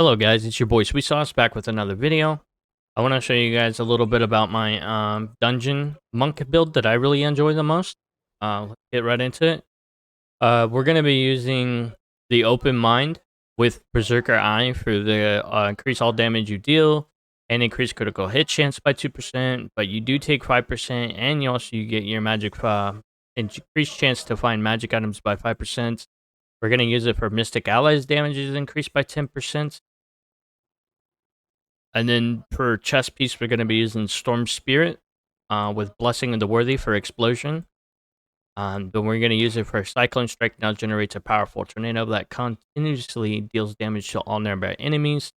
Hello guys, it's your boy Sweet Sauce back with another video. I want to show you guys a little bit about my dungeon monk build that I really enjoy the most. Let's get right into it. We're going to be using the Open Mind with Berserker Eye for the increase all damage you deal and increase critical hit chance by 2%, but you do take 5% and you get your magic increased chance to find magic items by 5%. We're going to use it for Mystic Allies damage is increased by 10%. And then for chest piece, we're going to be using Storm Spirit with Blessing of the Worthy for Explosion. Then we're going to use it for Cyclone Strike. Now generates a powerful tornado that continuously deals damage to all nearby enemies.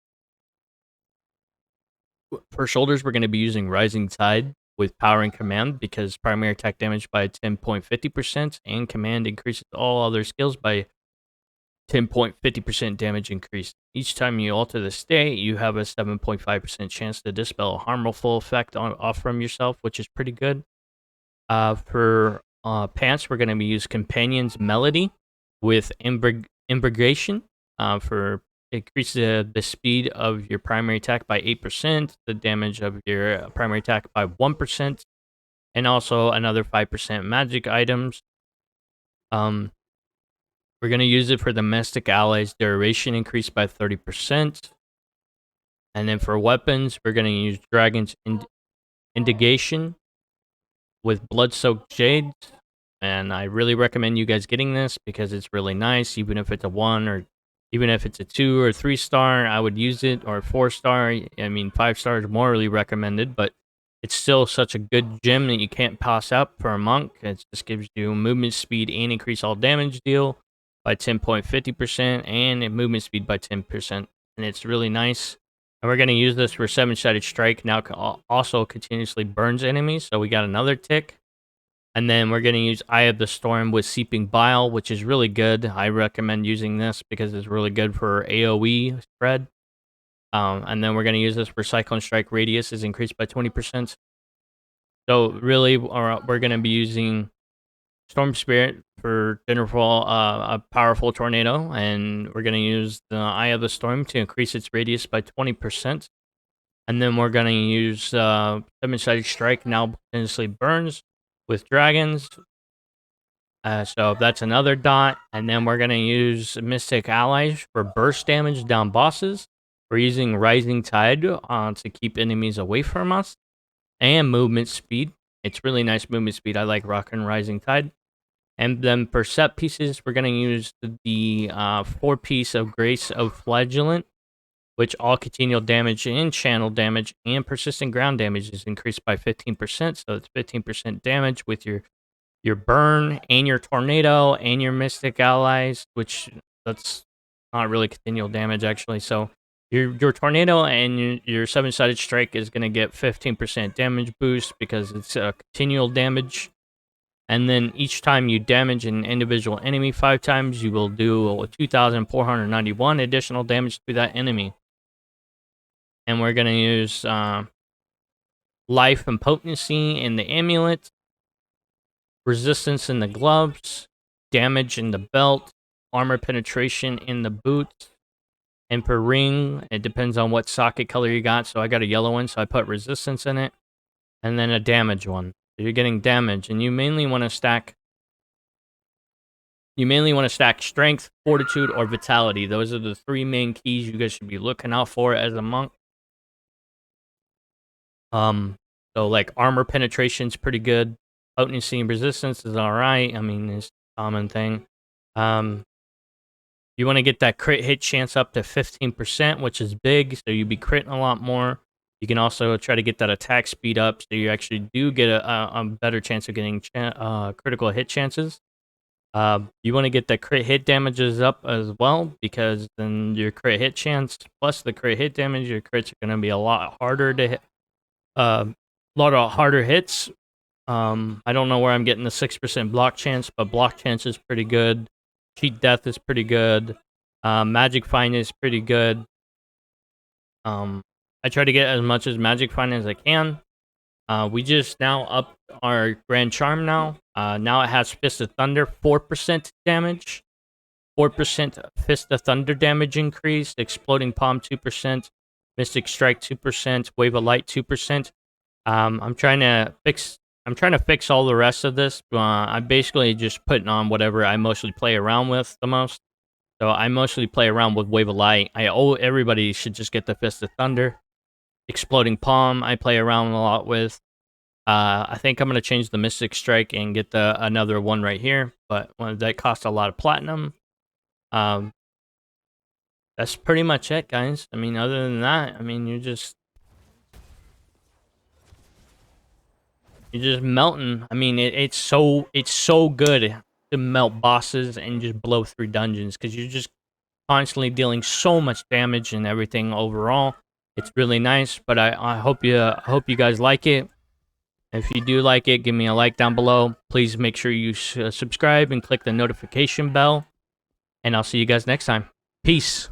For shoulders, we're going to be using Rising Tide with Power and Command because primary attack damage by 10.50% and command increases all other skills by 10.50% damage increase. Each time you alter the state, you have a 7.5% chance to dispel a harmful effect off from yourself, which is pretty good. For pants, we're going to be using Companion's Melody with Imbregation for increase the speed of your primary attack by 8%, the damage of your primary attack by 1%, and also another 5% magic items. We're going to use it for the Mystic Allies duration increased by 30%. And then for weapons, we're going to use Dragon's Indignation with Blood-Soaked Jades. And I really recommend you guys getting this because it's really nice. Even if it's a 1 or even if it's a 2 or 3 star, I would use it. Or 4 star, I mean 5 stars morally recommended. But it's still such a good gem that you can't pass up for a monk. It just gives you movement speed and increase all damage deal by 10.50% and movement speed by 10%. And it's really nice. And we're going to use this for 7-sided strike. Now also continuously burns enemies. So we got another tick. And then we're going to use Eye of the Storm with Seeping Bile, which is really good. I recommend using this because it's really good for AoE spread. And then we're going to use this for Cyclone Strike. Radius is increased by 20%. So really, we're going to be using Storm Spirit for Dinnerfall, a powerful tornado, and we're going to use the Eye of the Storm to increase its radius by 20%. And then we're going to use 7-sided strike, now potentially burns, with dragons. So that's another dot. And then we're going to use Mystic Allies for burst damage down bosses. We're using Rising Tide to keep enemies away from us. And movement speed. It's really nice movement speed. I like rocking Rising Tide. And then for set pieces, we're going to use the 4-piece of Grace of Flagellant, which all continual damage and channel damage and persistent ground damage is increased by 15%. So it's 15% damage with your burn and your tornado and your Mystic Allies, which that's not really continual damage actually. So your tornado and your 7-sided strike is going to get 15% damage boost because it's continual damage. And then each time you damage an individual enemy 5 times, you will do 2,491 additional damage to that enemy. And we're going to use Life and Potency in the Amulet, Resistance in the Gloves, Damage in the Belt, Armor Penetration in the Boots. And for Ring, it depends on what socket color you got. So I got a yellow one, so I put Resistance in it. And then a damage one. You're getting damage, and you mainly want to stack strength, fortitude, or vitality. Those are the 3 main keys you guys should be looking out for as a monk. So like armor penetration's pretty good. Potency and resistance is alright. I mean, it's a common thing. You want to get that crit hit chance up to 15%, which is big, so you'll be critting a lot more. You can also try to get that attack speed up, so you actually do get a better chance of getting critical hit chances. You want to get the crit hit damages up as well, because then your crit hit chance plus the crit hit damage, your crits are going to be a lot harder to hit. A lot of harder hits. I don't know where I'm getting the 6% block chance, but block chance is pretty good. Cheat death is pretty good. Magic find is pretty good. I try to get as much as Magic Find as I can. We just now upped our Grand Charm now. Now it has Fist of Thunder, 4% damage, 4% Fist of Thunder damage increased, Exploding Palm 2%, Mystic Strike 2%, Wave of Light 2%. I'm trying to fix all the rest of this. I'm basically just putting on whatever I mostly play around with the most. So I mostly play around with Wave of Light. Everybody should just get the Fist of Thunder. Exploding Palm I play around a lot with. I think I'm gonna change the Mystic Strike and get another one right here, but that costs a lot of platinum. That's pretty much it, guys. I mean, other than that, I mean, you're just melting. I mean, it's so good to melt bosses and just blow through dungeons because you're just constantly dealing so much damage and everything overall. It's really nice, but I hope you guys like it. If you do like it, give me a like down below. Please make sure you subscribe and click the notification bell. And I'll see you guys next time. Peace.